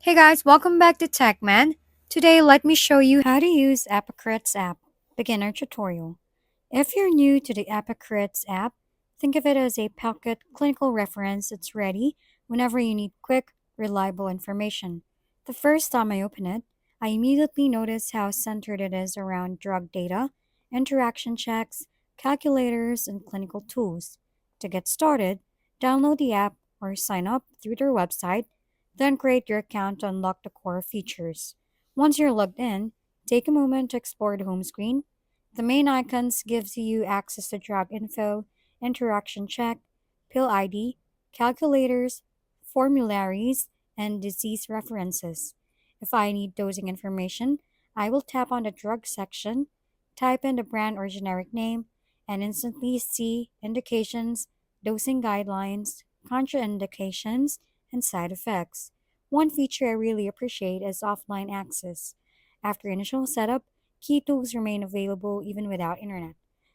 Hey guys, welcome back to TechMan. Today, let me show you how to use Epocrates app. Beginner tutorial. If you're new to the Epocrates app, think of it as a pocket clinical reference that's ready whenever you need quick, reliable information. The first time I open it, I immediately notice how centered it is around drug data, interaction checks, calculators, and clinical tools. To get started, download the app or sign up through their website, then create your account to unlock the core features. Once you're logged in, take a moment to explore the home screen. The main icons gives you access to drug info, interaction check, pill ID, calculators, formularies, and disease references. If I need dosing information, I will tap on the drug section, type in the brand or generic name, and instantly see indications, dosing guidelines, contraindications, and side effects. One feature I really appreciate is offline access. After initial setup, key tools remain available even without internet,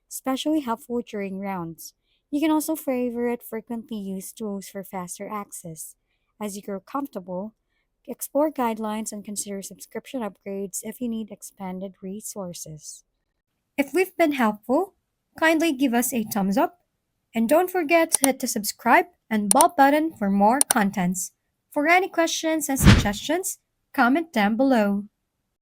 especially helpful during rounds. You can also favorite frequently used tools for faster access. As you grow comfortable, explore guidelines and consider subscription upgrades if you need expanded resources. If we've been helpful, kindly give us a thumbs up and don't forget to hit the subscribe and bell button for more contents. For any questions and suggestions, comment down below.